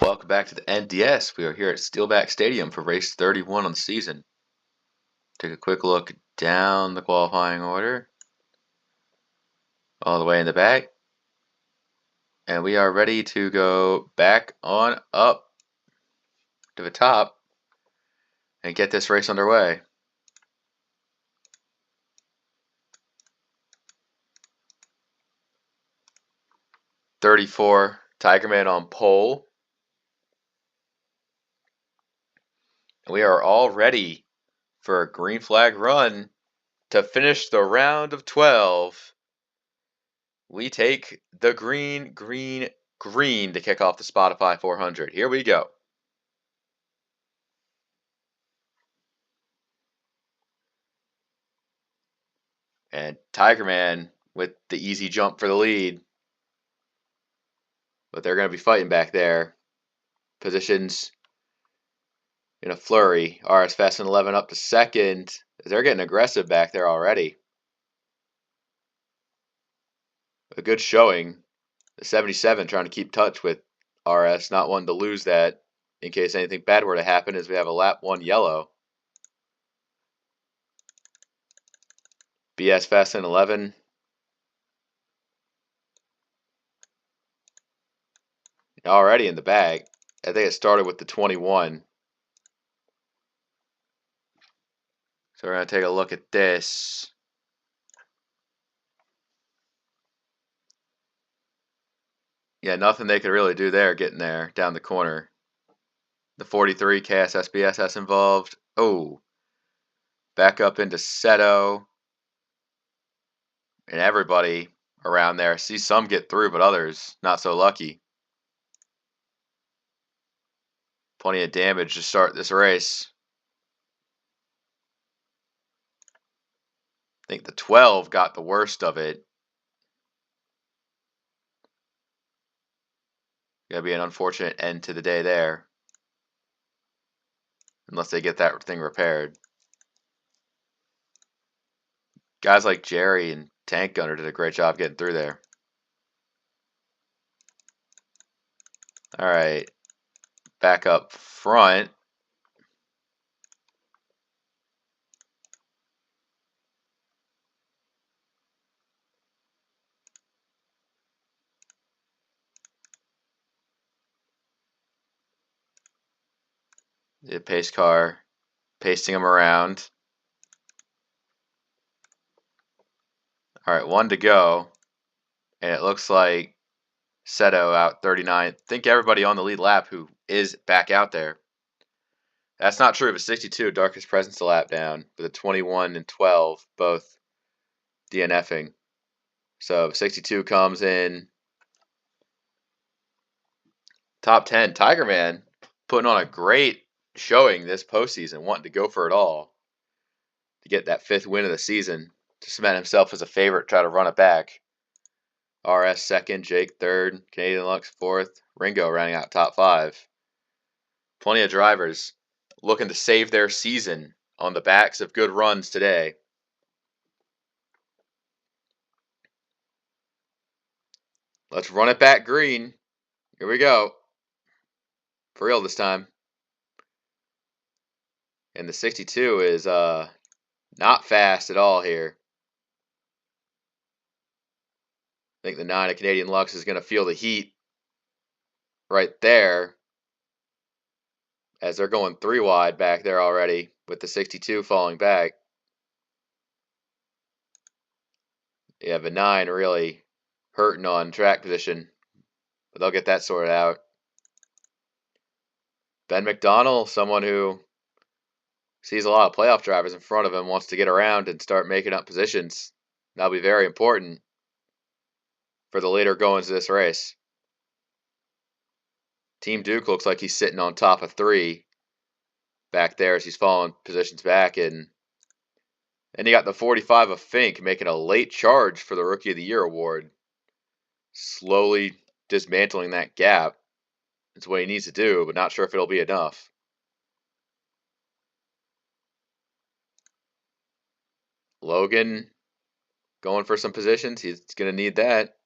Welcome back to the NDS. We are here at Steelback Stadium for race 31 on the season. Take a quick look down the qualifying order, all the way in the back. And we are ready to go back on up to the top and get this race underway. "34 Tigerman on pole. And we are all ready for a green flag run to finish the round of 12. We take the green to kick off the Spotify 400. Here we go. And Tigerman with the easy jump for the lead. But they're going to be fighting back there. Positions in a flurry. RS Fast and 11 up to second. They're getting aggressive back there already. A good showing. The 77 trying to keep touch with RS, not wanting to lose that in case anything bad were to happen, as we have a lap 1 yellow. BS Fast and 11. Already in the bag. I think it started with the 21. So we're going to take a look at this. Yeah, nothing they could really do there getting there down the corner. The 43 KS SBSS involved. Oh, back up into Seto. And everybody around there. See some get through, but others not so lucky. Plenty of damage to start this race. I think the 12 got the worst of it. Gonna be an unfortunate end to the day there. Unless they get that thing repaired. Guys like Jerry and Tank Gunner did a great job getting through there. Alright. Back up front. The pace car pasting them around. Alright, 1 to go. And it looks like Seto out 39. Think everybody on the lead lap who is back out there. That's not true of a 62, Darkest Presence a lap down, with a 21 and 12, both DNFing. So 62 comes in. Top 10, Tigerman putting on a great showing this postseason, wanting to go for it all to get that 5th win of the season, to cement himself as a favorite, try to run it back. RS second, Jake third, Canadian Lux fourth, Ringo rounding out top 5. Plenty of drivers looking to save their season on the backs of good runs today. Let's run it back green. Here we go. For real this time. And the 62 is not fast at all here. I think the 9 of Canadian Lux is going to feel the heat right there, as they're going 3 wide back there already with the 62 falling back. Yeah, the 9 really hurting on track position, but they'll get that sorted out. Ben McDonald, someone who sees a lot of playoff drivers in front of him, wants to get around and start making up positions. That'll be very important for the later goings of this race. Team Duke looks like he's sitting on top of 3 back there as he's falling positions back. And you got the 45 of Fink making a late charge for the Rookie of the Year award. Slowly dismantling that gap. It's what he needs to do, but not sure if it'll be enough. Logan going for some positions. He's going to need that.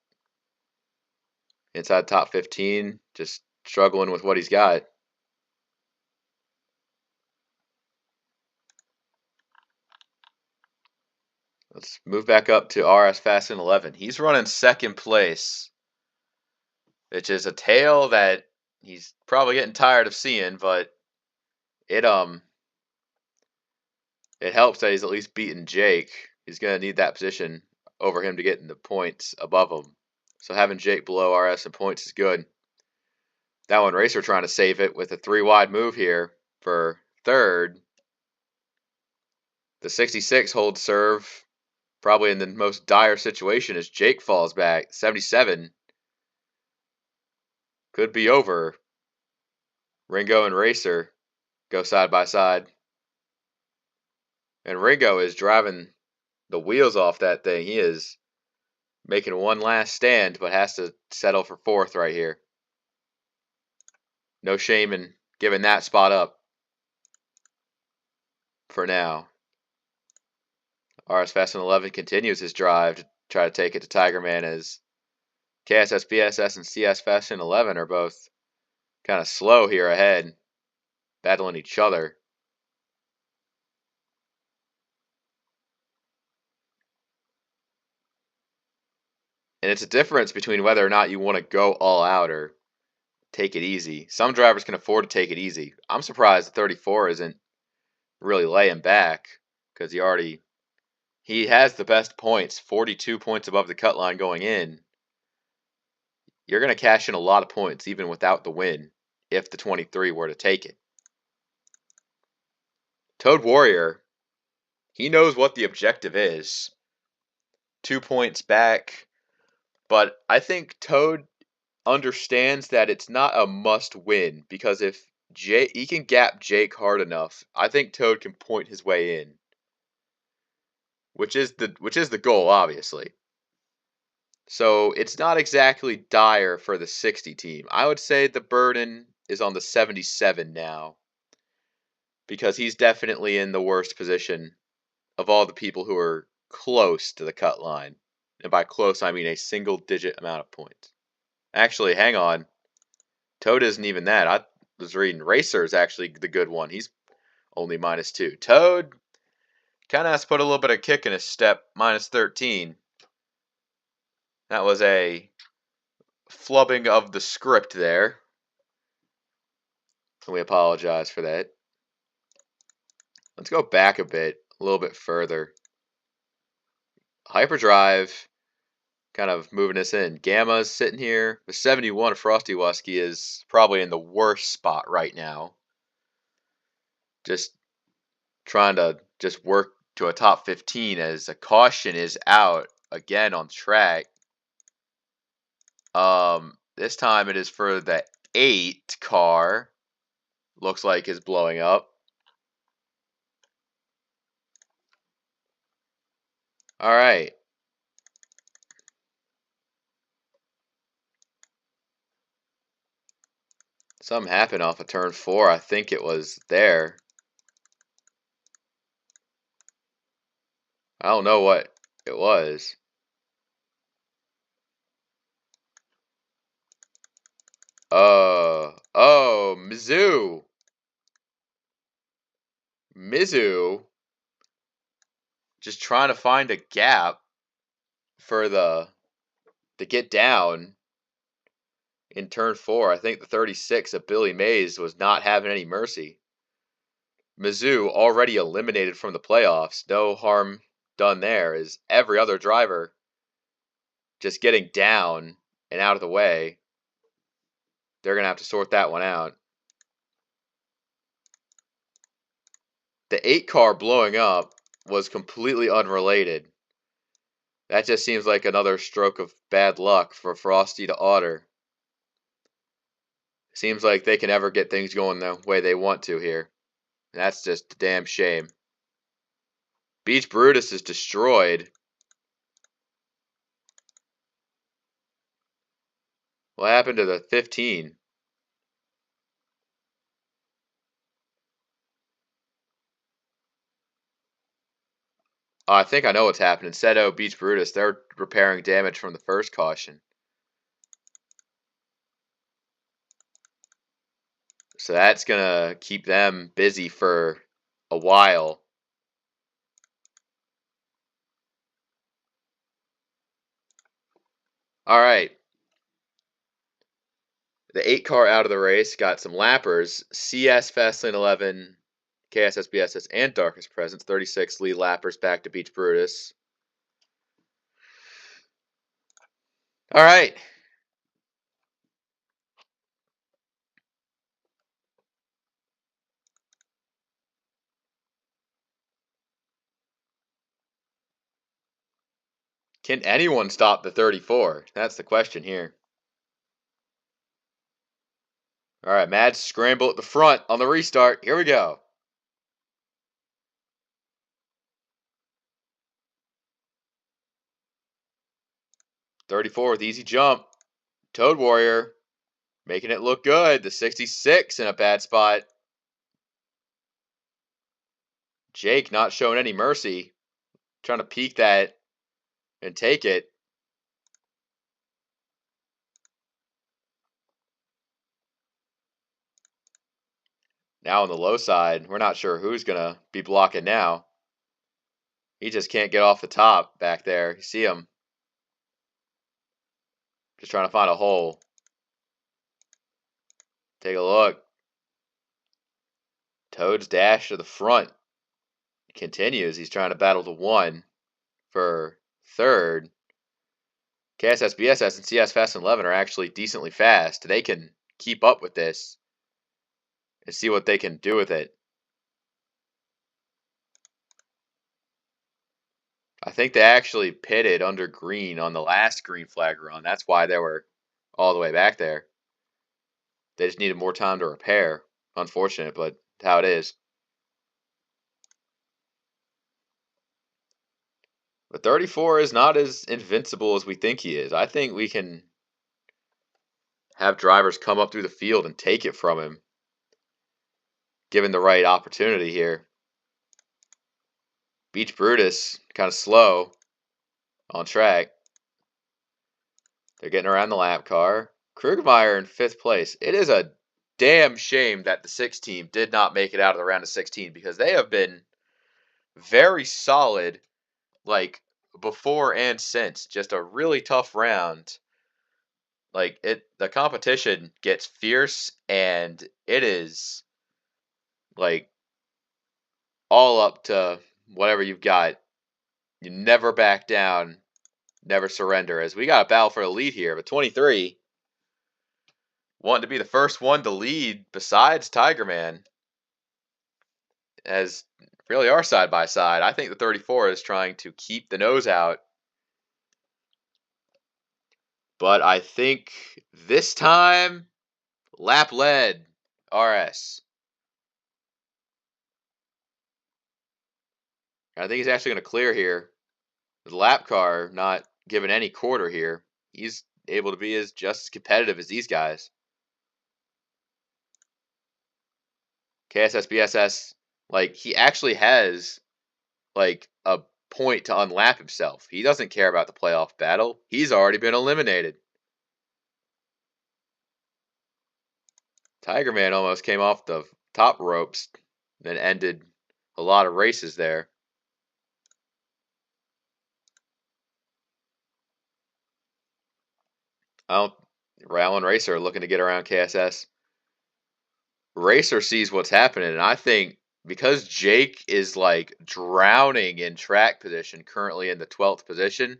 Inside top 15, just struggling with what he's got. Let's move back up to RS Fast and 11. He's running second place, which is a tale that he's probably getting tired of seeing, but it helps that he's at least beaten Jake. He's gonna need that position over him to get in the points above him. So having Jake below RS in points is good. That one Racer trying to save it with a 3-wide move here for third. The 66 holds serve, probably in the most dire situation as Jake falls back. 77 could be over. Ringo and Racer go side by side. And Ringo is driving the wheels off that thing. He is making one last stand, but has to settle for fourth right here. No shame in giving that spot up for now. RS Fast and 11 continues his drive to try to take it to Tigerman as KSS, BSS, and CS Fast and 11 are both kind of slow here ahead, battling each other. And it's a difference between whether or not you want to go all out or take it easy. Some drivers can afford to take it easy. I'm surprised the 34 isn't really laying back because he has the best points, 42 points above the cut line going in. You're going to cash in a lot of points even without the win if the 23 were to take it. Toad Warrior, he knows what the objective is. 2 points back, but I think Toad understands that it's not a must win because if he can gap Jake hard enough, I think Toad can point his way in, which is the goal, obviously. So it's not exactly dire for the 60 team. I would say the burden is on the 77 now because he's definitely in the worst position of all the people who are close to the cut line. And by close, I mean a single-digit amount of points. Actually, hang on. Toad isn't even that. I was reading Racer is actually the good one. He's only -2. Toad kind of has to put a little bit of kick in his step, -13. That was a flubbing of the script there. And we apologize for that. Let's go back a little bit further. Hyperdrive kind of moving us in. Gamma's sitting here. The 71 Frosty Wusky is probably in the worst spot right now. Just trying to just work to a top 15 as a caution is out again on track. This time it is for the 8 car. Looks like is blowing up. All right. Something happened off of turn 4. I think it was there. I don't know what it was. Oh, Mizzou just trying to find a gap for to get down in turn 4. I think the 36 of Billy Mays was not having any mercy. Mizzou already eliminated from the playoffs. No harm done there. Is every other driver just getting down and out of the way. They're going to have to sort that one out. The 8 car blowing up was completely unrelated. That just seems like another stroke of bad luck for Frosty to Otter. Seems like they can never get things going the way they want to here. And that's just a damn shame. Beach Brutus is destroyed. What happened to the 15? Oh, I think I know what's happening. Seto, Beach Brutus, they're repairing damage from the first caution. So that's going to keep them busy for a while. All right. The 8 car out of the race got some lappers. CS Fastlane 11, KSS, BSS, and Darkest Presence. 36 lead lappers back to Beach Brutus. All right. Can anyone stop the 34? That's the question here. All right, mad scramble at the front on the restart. Here we go. '34 with easy jump. Toad Warrior making it look good. The 66 in a bad spot. Jake not showing any mercy. Trying to peek that and take it. Now on the low side, we're not sure who's going to be blocking now. He just can't get off the top back there. You see him. Just trying to find a hole. Take a look. Toad's dash to the front continues. He's trying to battle the 1 for third. KSS, BSS, and CS Fast and 11 are actually decently fast. They can keep up with this and see what they can do with it. I think they actually pitted under green on the last green flag run. That's why they were all the way back there. They just needed more time to repair. Unfortunate, but how it is. But 34 is not as invincible as we think he is. I think we can have drivers come up through the field and take it from him, given the right opportunity here. Beach Brutus, kind of slow on track. They're getting around the lap car. Krugmeyer in 5th place. It is a damn shame that the 6 team did not make it out of the round of 16 because they have been very solid, like, before and since. Just a really tough round. Like, the competition gets fierce, and it is, like, all up to whatever you've got. You never back down, never surrender. As we got a battle for the lead here, but 23 wanting to be the first one to lead besides Tiger Man, as really are side by side. I think the 34 is trying to keep the nose out, but I think this time lap led RS. I think he's actually going to clear here. The lap car not giving any quarter here. He's able to be just as competitive as these guys. KSS, BSS, like, he actually has, like, a point to unlap himself. He doesn't care about the playoff battle. He's already been eliminated. Tiger Man almost came off the top ropes and ended a lot of races there. Rail and Racer are looking to get around KSS. Racer sees what's happening, and I think because Jake is, like, drowning in track position, currently in the 12th position,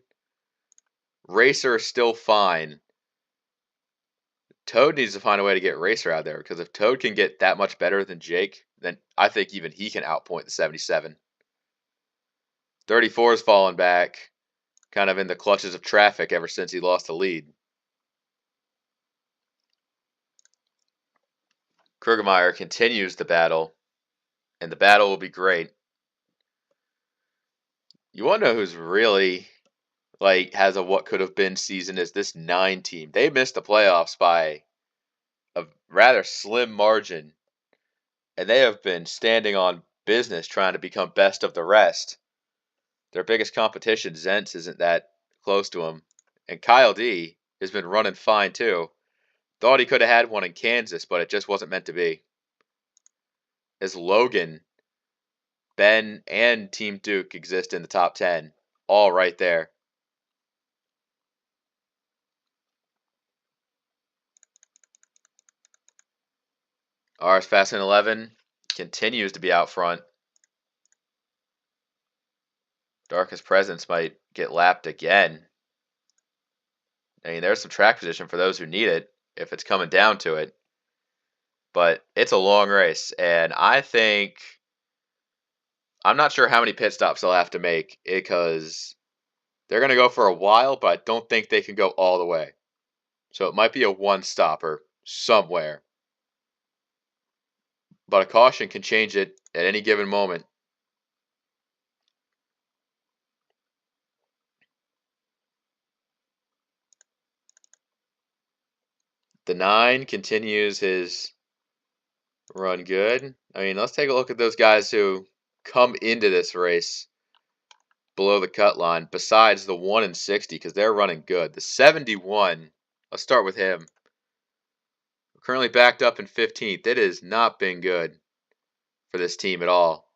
Racer is still fine. Toad needs to find a way to get Racer out there, because if Toad can get that much better than Jake, then I think even he can outpoint the 77. 34 is falling back, kind of in the clutches of traffic ever since he lost the lead. Krugmeyer continues the battle, and the battle will be great. You want to know who's really, like, has a what could have been season is this 9 team. They missed the playoffs by a rather slim margin, and they have been standing on business trying to become best of the rest. Their biggest competition, Zentz, isn't that close to him. And Kyle D has been running fine too. Thought he could have had one in Kansas, but it just wasn't meant to be. as Logan, Ben, and Team Duke exist in the top 10. All right there. RS Fast and 11 continues to be out front. Darkest Presence might get lapped again. I mean, there's some track position for those who need it if it's coming down to it. But it's a long race, and I think I'm not sure how many pit stops they'll have to make because they're going to go for a while, but I don't think they can go all the way. So it might be a one-stopper somewhere. But a caution can change it at any given moment. The 9 continues his run good. I mean, let's take a look at those guys who come into this race below the cut line, besides the 1 and 60, because they're running good. The 71, let's start with him. We're currently backed up in 15th. It has not been good for this team at all.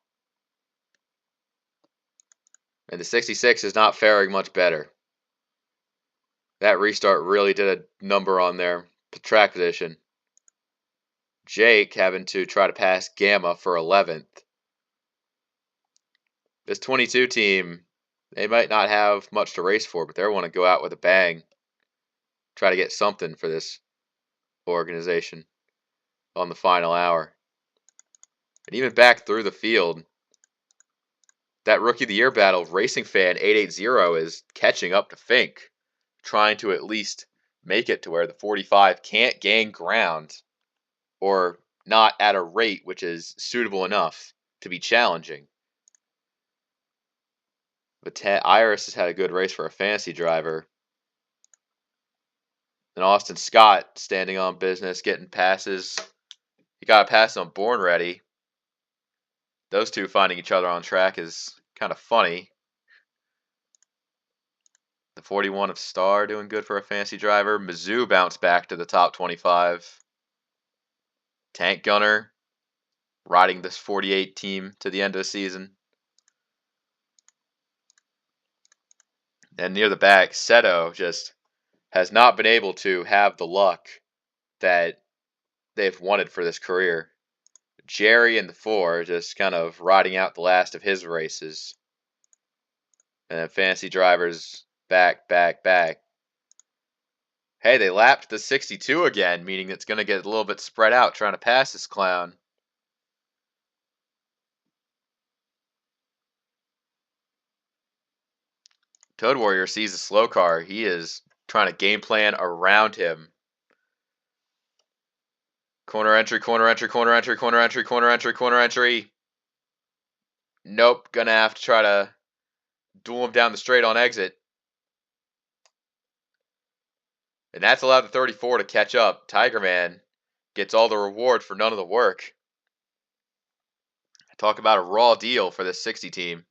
And the 66 is not faring much better. That restart really did a number on their track position. Jake having to try to pass Gamma for 11th. This 22 team, they might not have much to race for, but they want to go out with a bang. Try to get something for this organization on the final hour. And even back through the field, that Rookie of the Year battle, Racing Fan 880 is catching up to Fink, trying to at least make it to where the 45 can't gain ground, or not at a rate which is suitable enough to be challenging. But Iris has had a good race for a fantasy driver. And Austin Scott standing on business, getting passes. He got a pass on Born Ready. Those two finding each other on track is kind of funny. The 41 of Star doing good for a fantasy driver. Mizzou bounced back to the top 25. Tank Gunner riding this 48 team to the end of the season. And near the back, Seto just has not been able to have the luck that they've wanted for this career. Jerry and the 4 just kind of riding out the last of his races. And then fantasy drivers back. Hey, they lapped the 62 again, meaning it's going to get a little bit spread out trying to pass this clown. Toad Warrior sees a slow car. He is trying to game plan around him. Corner entry. Nope, gonna have to try to duel him down the straight on exit. And that's allowed the 34 to catch up. Tiger Man gets all the reward for none of the work. Talk about a raw deal for this 60 team.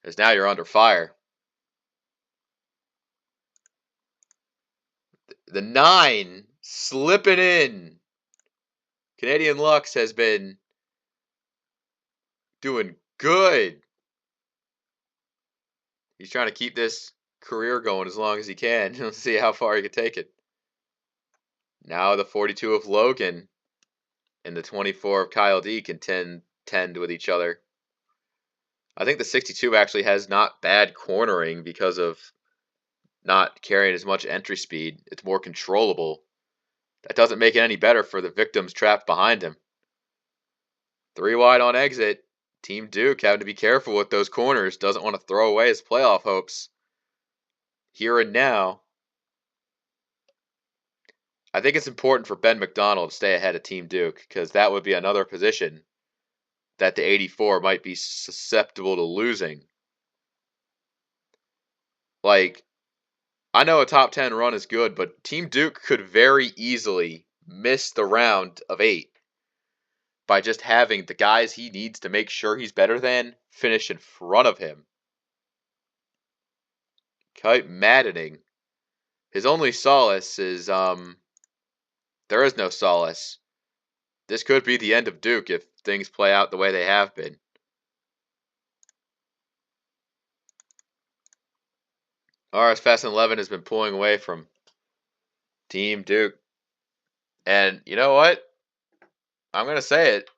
Because now you're under fire. The 9 slipping in. Canadian Lux has been doing good. He's trying to keep this career going as long as he can. Let's see how far he can take it. Now the 42 of Logan and the 24 of Kyle D can tend with each other. I think the 62 actually has not bad cornering because of not carrying as much entry speed. It's more controllable. That doesn't make it any better for the victims trapped behind him. 3 wide on exit. Team Duke having to be careful with those corners. Doesn't want to throw away his playoff hopes. Here and now. I think it's important for Ben McDonald to stay ahead of Team Duke because that would be another position that the 84 might be susceptible to losing. Like, I know a top 10 run is good, but Team Duke could very easily miss the round of 8 by just having the guys he needs to make sure he's better than finish in front of him. Quite maddening. His only solace is, there is no solace. this could be the end of Duke if things play out the way they have been. RS Fast 11 has been pulling away from Team Duke. And you know what? I'm going to say it.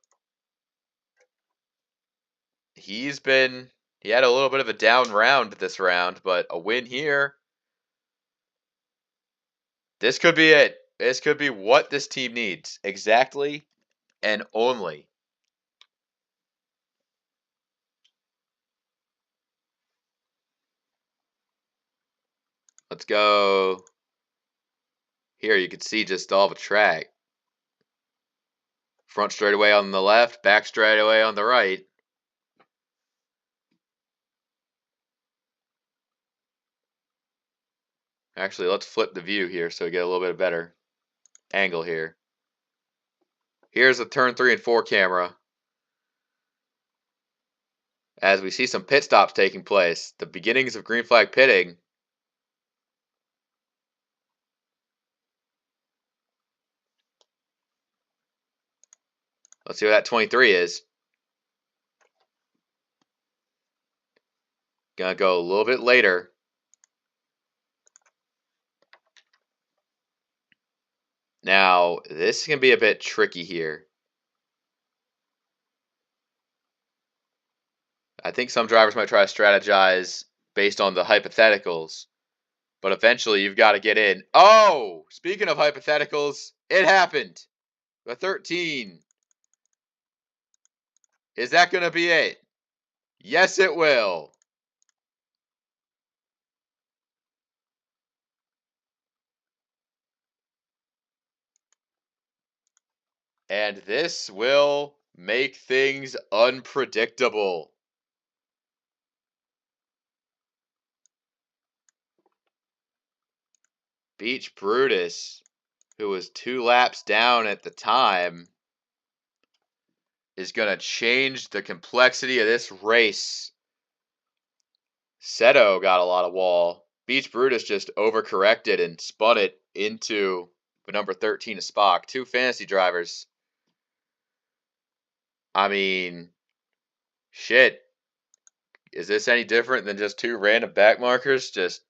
He had a little bit of a down round this round, but a win here. This could be it. This could be what this team needs. Exactly and only. Let's go. Here you can see just all the track. Front straightaway on the left, back straightaway on the right. Actually, let's flip the view here so we get a little bit better angle here. Here's the turn 3 and 4 camera. As we see some pit stops taking place, the beginnings of green flag pitting. Let's see what that 23 is. Gonna go a little bit later. Now, this can be a bit tricky here. I think some drivers might try to strategize based on the hypotheticals, but eventually you've got to get in. Oh, speaking of hypotheticals, it happened. The 13. Is that going to be it? Yes, it will. And this will make things unpredictable. Beach Brutus, who was 2 laps down at the time, is going to change the complexity of this race. Seto got a lot of wall. Beach Brutus just overcorrected and spun it into the number 13 of Spock. 2 fantasy drivers. I mean, shit. Is this any different than just 2 random back markers just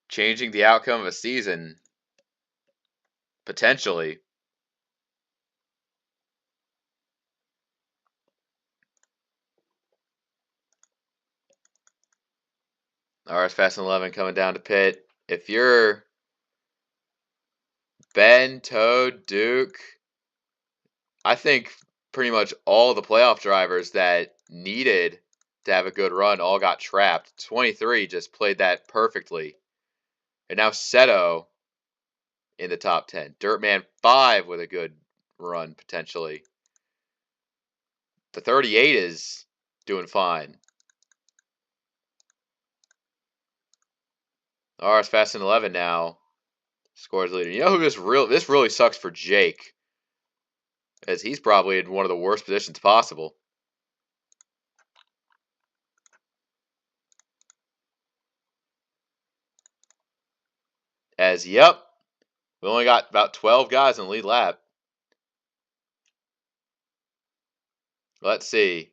changing the outcome of a season? Potentially. RS Fast 11 coming down to pit. If you're Ben, Toad, Duke, I think pretty much all the playoff drivers that needed to have a good run all got trapped. 23 just played that perfectly. And now Seto in the top 10. Dirtman 5 with a good run, potentially. The 38 is doing fine. RS Fast and 11 now scores leader. You know who this really sucks for Jake, as he's probably in one of the worst positions possible. As, yep, we only got about 12 guys in the lead lap. Let's see.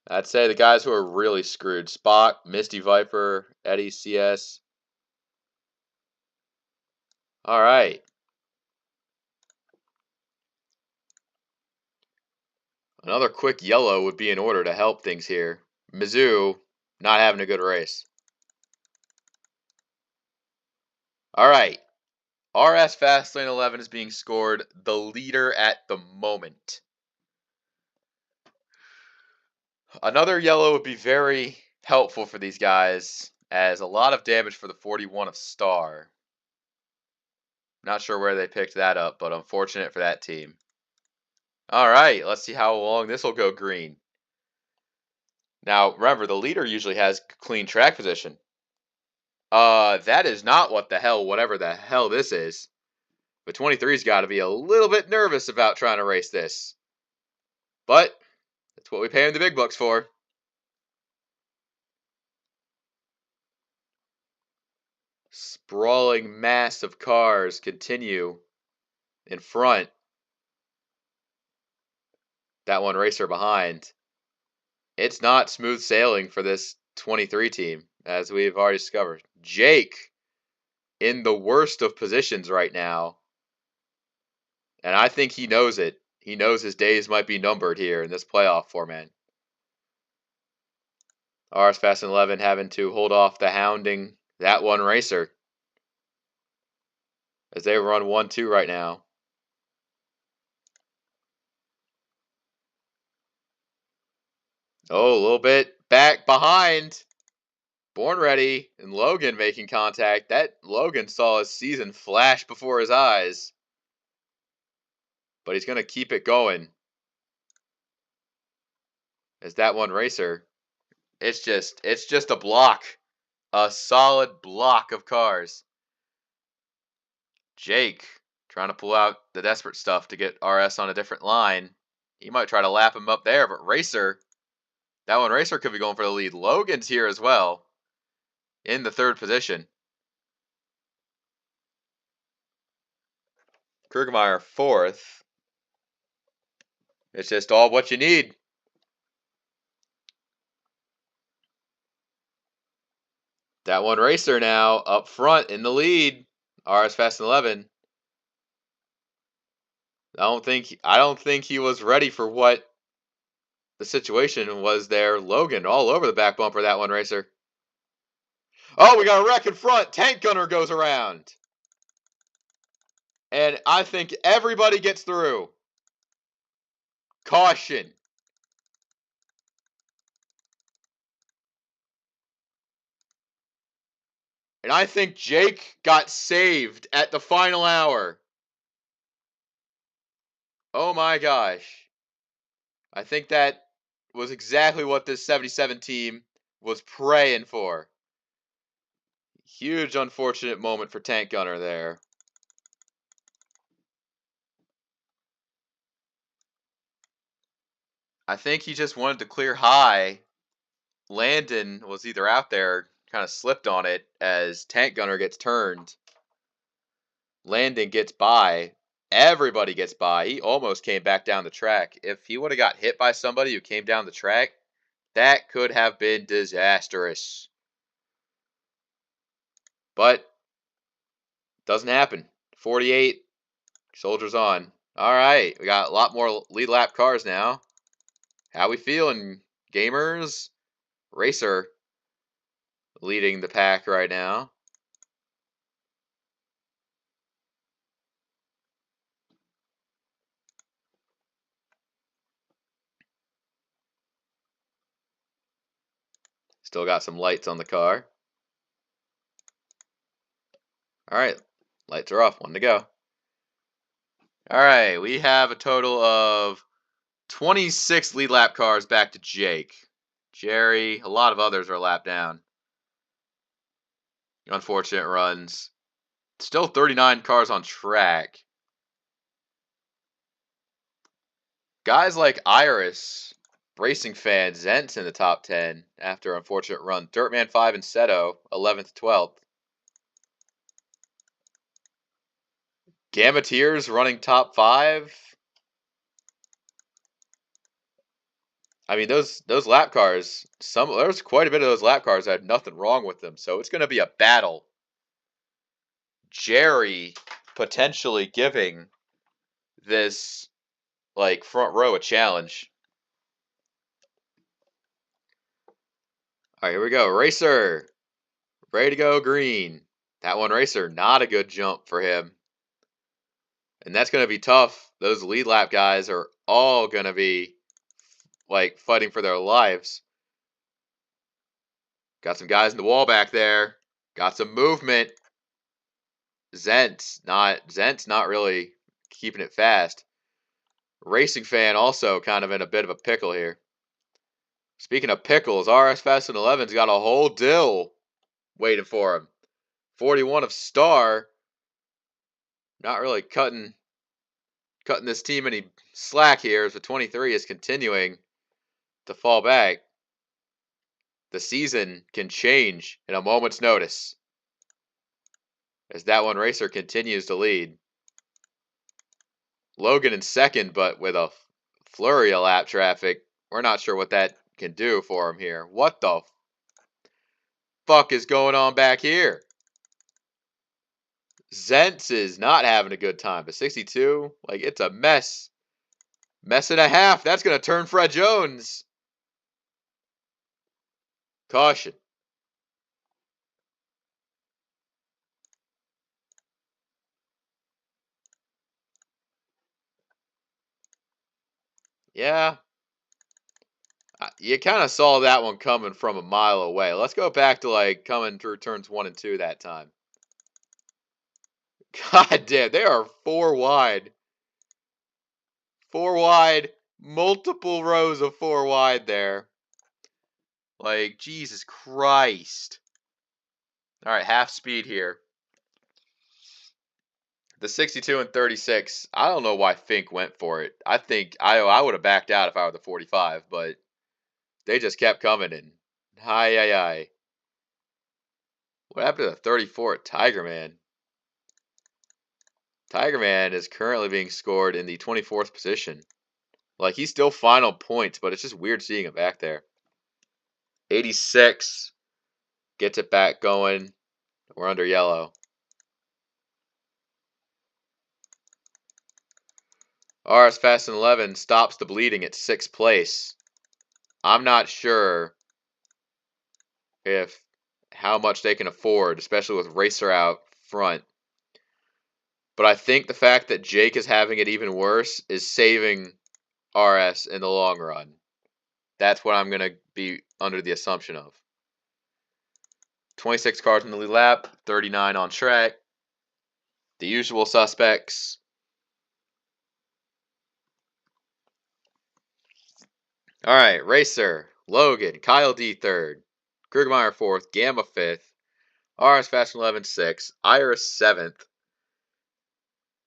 I'd say the guys who are really screwed: Spock, Misty Viper, Eddie CS. All right. Another quick yellow would be in order to help things here. Mizzou not having a good race. All right. RS Fastlane 11 is being scored the leader at the moment. Another yellow would be very helpful for these guys, as a lot of damage for the 41 of Star. Not sure where they picked that up, but unfortunate for that team. All right, let's see how long this will go green. Now, remember, the leader usually has clean track position. That is not whatever the hell this is. But 23's got to be a little bit nervous about trying to race this. But that's what we pay him the big bucks for. sprawling mass of cars continue in front. That one racer behind. It's not smooth sailing for this 23 team, as we've already discovered. Jake in the worst of positions right now. And I think he knows it. He knows his days might be numbered here in this playoff format. RS Fast and 11 having to hold off the hounding that one racer as they run 1-2 right now. Oh, a little bit back behind. Born Ready and Logan making contact. That Logan saw his season flash before his eyes. But he's going to keep it going. As that one racer, it's just a block. A solid block of cars. Jake trying to pull out the desperate stuff to get RS on a different line. He might try to lap him up there, but Racer, that one Racer could be going for the lead. Logan's here as well in the third position. Krugermeyer fourth. It's just all what you need. That one Racer now up front in the lead. RS Fast and 11. I don't think he was ready for what the situation was there. Logan all over the back bumper, that one Racer. Oh, we got a wreck in front. Tank Gunner goes around. And I think everybody gets through. Caution. And I think Jake got saved at the final hour. Oh my gosh. I think that was exactly what this 77 team was praying for. Huge unfortunate moment for Tank Gunner there. I think he just wanted to clear high. Landon was either out there, kind of slipped on it as Tank Gunner gets turned. Landon gets by. Everybody gets by. He almost came back down the track. If he would have got hit by somebody who came down the track, that could have been disastrous. But doesn't happen. 48. Soldiers on. All right. We got a lot more lead lap cars now. How we feeling, gamers? Racer leading the pack right now. Still got some lights on the car. All right. Lights are off. One to go. All right. We have a total of 26 lead lap cars back to Jake. Jerry, a lot of others are lapped down. Unfortunate runs. Still 39 cars on track. Guys like Iris, Racing Fan, Zent's in the top 10 after an unfortunate run. Dirtman 5 and Seto, 11th, 12th. Gameteers running top 5. I mean, those lap cars, there's quite a bit of those lap cars that had nothing wrong with them. So it's going to be a battle. Jerry potentially giving this front row a challenge. All right, here we go. Racer. Ready to go green. That one Racer, not a good jump for him. And that's going to be tough. Those lead lap guys are all going to be fighting for their lives. Got some guys in the wall back there. Got some movement. Zent's not really keeping it fast. Racing Fan also kind of in a bit of a pickle here. Speaking of pickles, RS Fast and 11's got a whole dill waiting for him. 41 of Star. Not really cutting this team any slack here as the 23 is continuing to fall back. The season can change in a moment's notice. as that one racer continues to lead. Logan in second, but with a flurry of lap traffic. We're not sure what that can do for him here. What the fuck is going on back here? Zentz is not having a good time, but 62, like, it's a mess. Mess and a half. That's going to turn Fred Jones. Caution. Yeah. You kind of saw that one coming from a mile away. Let's go back to, like, coming through turns 1 and 2 that time. God damn, they are 4 wide. 4 wide. Multiple rows of 4 wide there. Like, Jesus Christ. All right, half speed here. The 62 and 36, I don't know why Fink went for it. I think I would have backed out if I were the 45, but they just kept coming and hi. What happened to the 34 at Tiger Man? Tiger Man is currently being scored in the 24th position. Like, he's still final points, but it's just weird seeing him back there. 86 gets it back going. We're under yellow. RS Fast and 11 stops the bleeding at 6th place. I'm not sure if how much they can afford, especially with Racer out front. But I think the fact that Jake is having it even worse is saving RS in the long run. That's what I'm going to be under the assumption of. 26 cars in the lead lap, 39 on track. The usual suspects. All right, Racer, Logan, Kyle D third, Krugmeyer fourth, Gamma fifth, RS Fast 11 sixth, Iris seventh,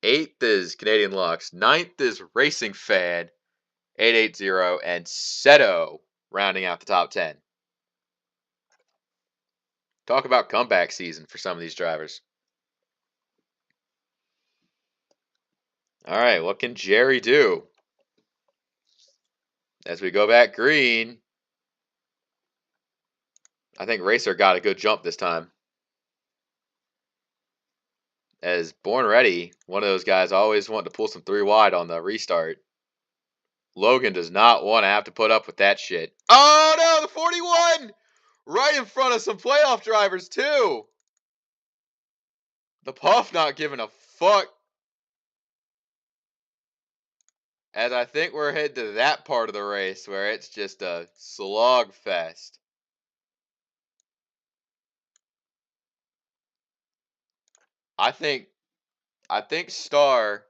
8th is Canadian Lux, 9th is Racing Fan, 880, and Seto rounding out the top 10. Talk about comeback season for some of these drivers. All right, what can Jerry do? As we go back green, I think Racer got a good jump this time. As Born Ready, one of those guys always wanted to pull some 3 wide on the restart. Logan does not want to have to put up with that shit. Oh no, the 41! Right in front of some playoff drivers too. The Puff not giving a fuck. As I think we're headed to that part of the race where it's just a slog fest. I think Star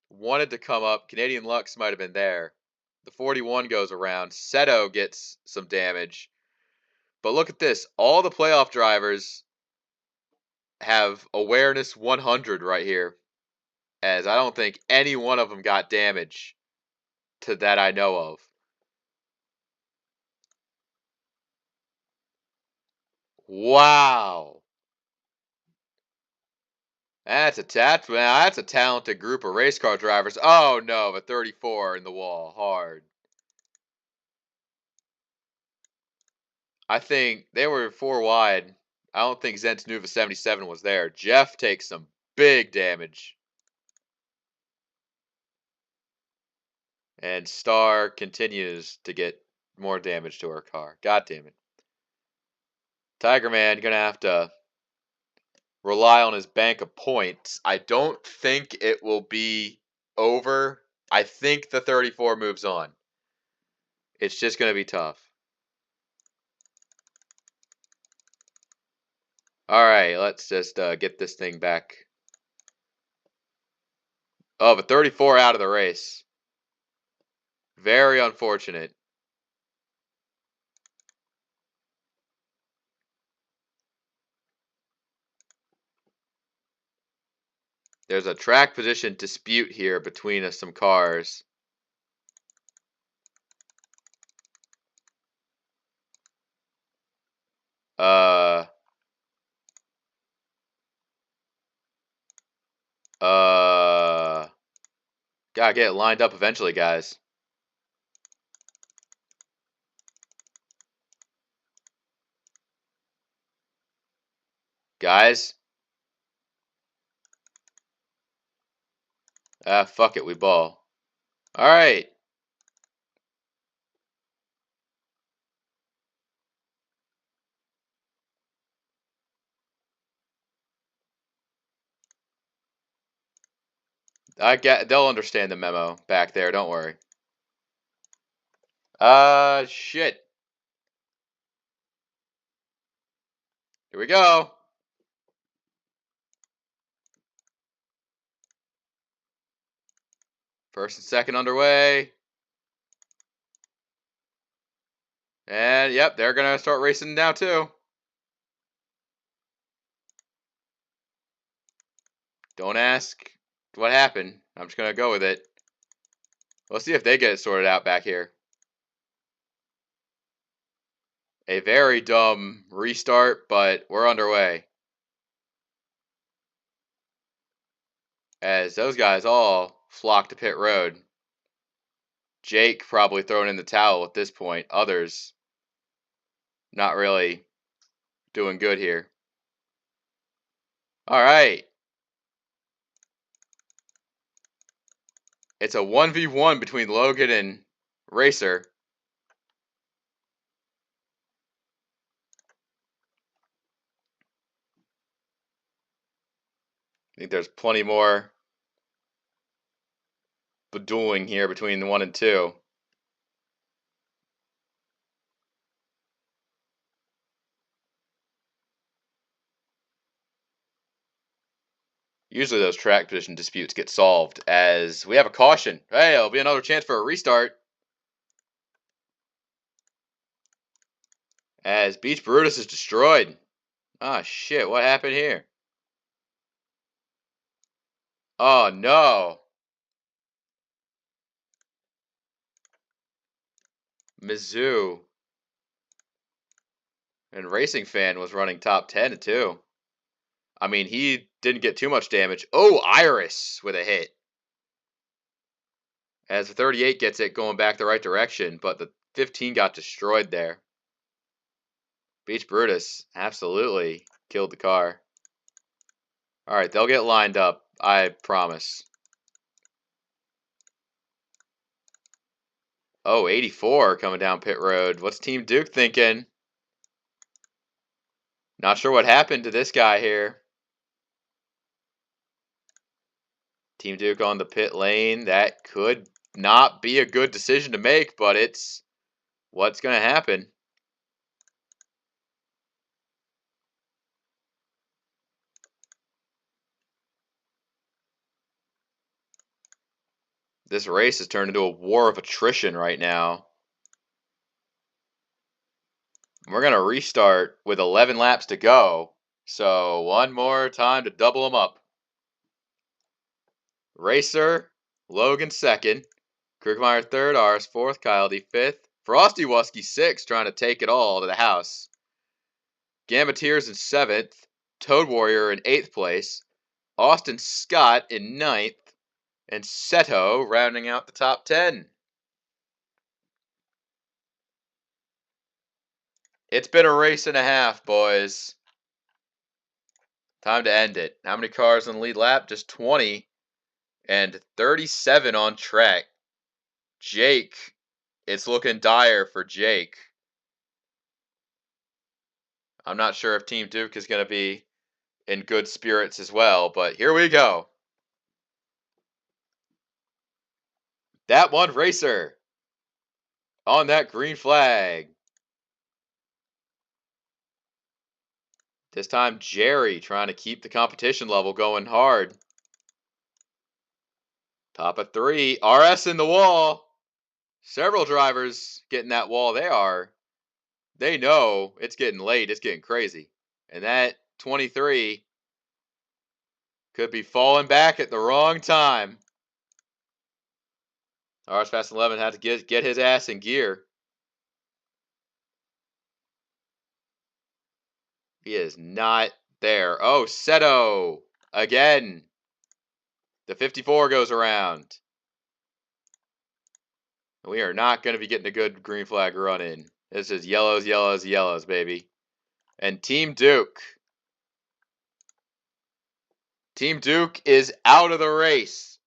wanted to come up. Canadian Lux might have been there. The 41 goes around. Seto gets some damage. But look at this. All the playoff drivers have awareness 100 right here. As I don't think any one of them got damage to that I know of. Wow. That's a talented group of race car drivers. Oh no, the 34 in the wall, hard. I think they were 4 wide. I don't think Zent's Nuva 77 was there. Jeff takes some big damage. And Star continues to get more damage to her car. God damn it. Tiger Man gonna have to rely on his bank of points. I don't think it will be over. I think the 34 moves on. It's just going to be tough. All right, let's just get this thing back. Oh, but 34 out of the race. Very unfortunate. There's a track position dispute here between some cars. Gotta get it lined up eventually, guys. Guys. Fuck it, we ball. Alright. They'll understand the memo back there, don't worry. Shit. Here we go. First and second underway. And, yep, they're going to start racing now, too. Don't ask what happened. I'm just going to go with it. Let's see if they get it sorted out back here. A very dumb restart, but we're underway. As those guys all flock to pit road. Jake probably throwing in the towel at this point. Others not really doing good here. All right. It's a 1v1 between Logan and Racer. I think there's plenty more dueling here between the 1 and 2. Usually those track position disputes get solved as we have a caution. Hey, it'll be another chance for a restart. As Beach Brutus is destroyed. Ah, shit, what happened here? Oh, no. Mizzou. And Racing Fan was running top 10 too. I mean, he didn't get too much damage. Oh, Iris with a hit. As the 38 gets it going back the right direction, but the 15 got destroyed there. Beach Brutus absolutely killed the car. All right, they'll get lined up, I promise. Oh, 84 coming down pit road. What's Team Duke thinking? Not sure what happened to this guy here. Team Duke on the pit lane. That could not be a good decision to make, but it's what's going to happen. This race has turned into a war of attrition right now. We're going to restart with 11 laps to go. So one more time to double them up. Racer, Logan second. Krugmeyer third, Ars fourth, Kyle D fifth. Frosty Wusky sixth, trying to take it all to the house. Gambateers in seventh. Toad Warrior in eighth place. Austin Scott in ninth. And Seto rounding out the top 10. It's been a race and a half, boys. Time to end it. How many cars in the lead lap? Just 20. And 37 on track. Jake. It's looking dire for Jake. I'm not sure if Team Duke is going to be in good spirits as well, but here we go. That one Racer on that green flag. This time Jerry trying to keep the competition level going hard. Top of 3. RS in the wall. Several drivers getting that wall. They know it's getting late. It's getting crazy. And that 23 could be falling back at the wrong time. RS Fast 11 had to get his ass in gear. He is not there. Oh, Seto again. The 54 goes around. We are not going to be getting a good green flag run in. This is yellows, yellows, yellows, baby. And Team Duke. Team Duke is out of the race.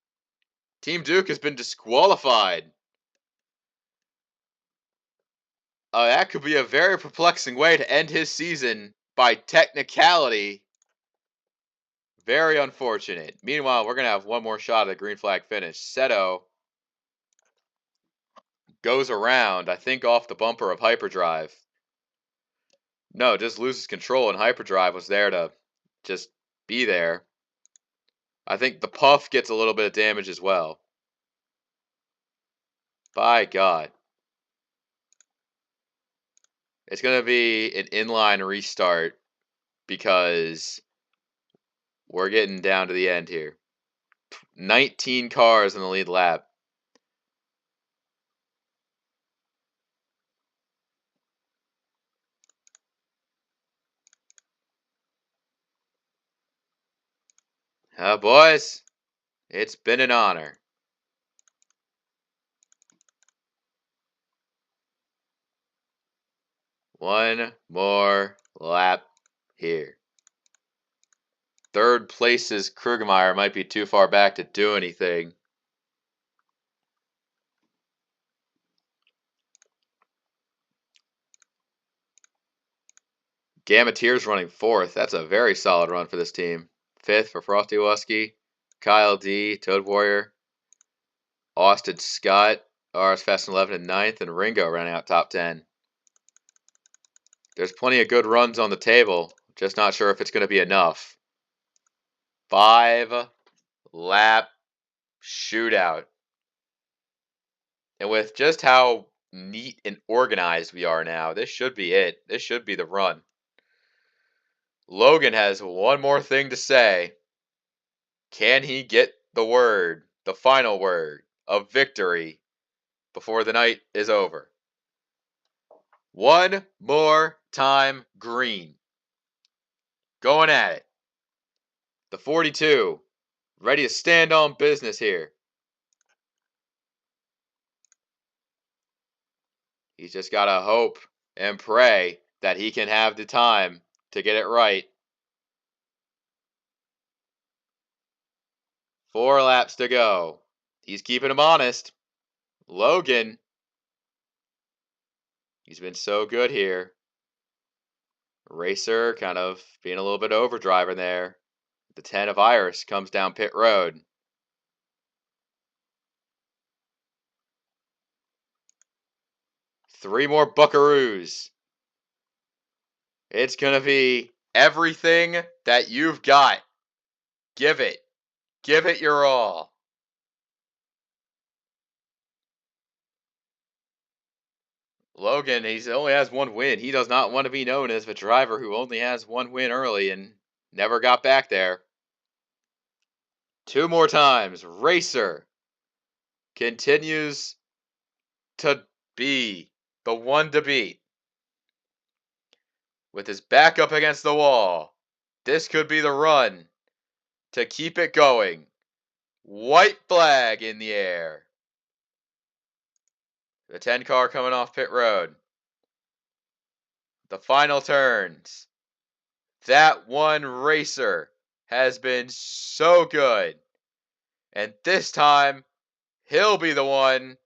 Team Duke has been disqualified. That could be a very perplexing way to end his season by technicality. Very unfortunate. Meanwhile, we're going to have one more shot at a green flag finish. Seto goes around, I think off the bumper of Hyperdrive. No, just loses control, and Hyperdrive was there to just be there. I think the Puff gets a little bit of damage as well. By God. It's going to be an inline restart because we're getting down to the end here. 19 cars in the lead lap. Boys, it's been an honor. One more lap here. Third place's Krugemeyer might be too far back to do anything. Gametier's running fourth. That's a very solid run for this team. Fifth for Frosty Wusky, Kyle D, Toad Warrior, Austin Scott, RS Fast 11 in ninth, and Ringo running out top 10. There's plenty of good runs on the table. Just not sure if it's going to be enough. 5-lap shootout. And with just how neat and organized we are now, this should be it. This should be the run. Logan has one more thing to say. Can he get the word, the final word of victory before the night is over? One more time green. Going at it. The 42, ready to stand on business here. He's just got to hope and pray that he can have the time to get it right. 4 laps to go. He's keeping him honest. Logan, he's been so good here. Racer kind of being a little bit overdriving there. The 10 of Iris comes down pit road. Three more buckaroos. It's going to be everything that you've got. Give it. Give it your all. Logan, he only has one win. He does not want to be known as the driver who only has one win early and never got back there. 2 more times. Racer continues to be the one to beat. With his back up against the wall, this could be the run to keep it going. White flag in the air. The 10 car coming off pit road. The final turns. That one racer has been so good. And this time, he'll be the one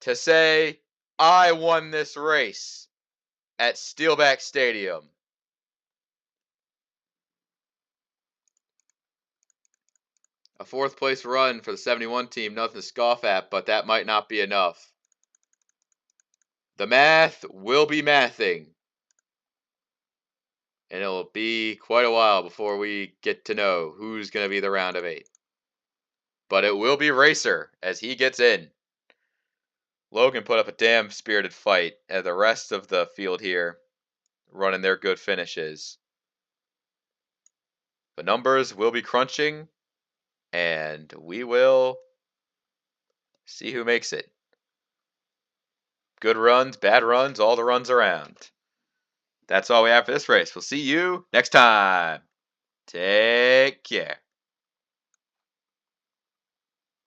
to say, I won this race at Steelback Stadium. A 4th place run for the 71 team, nothing to scoff at, but that might not be enough. The math will be mathing. And it'll be quite a while before we get to know who's going to be the round of 8. But it will be Racer as he gets in. Logan put up a damn spirited fight, and the rest of the field here running their good finishes. The numbers will be crunching, and we will see who makes it. Good runs, bad runs, all the runs around. That's all we have for this race. We'll see you next time. Take care.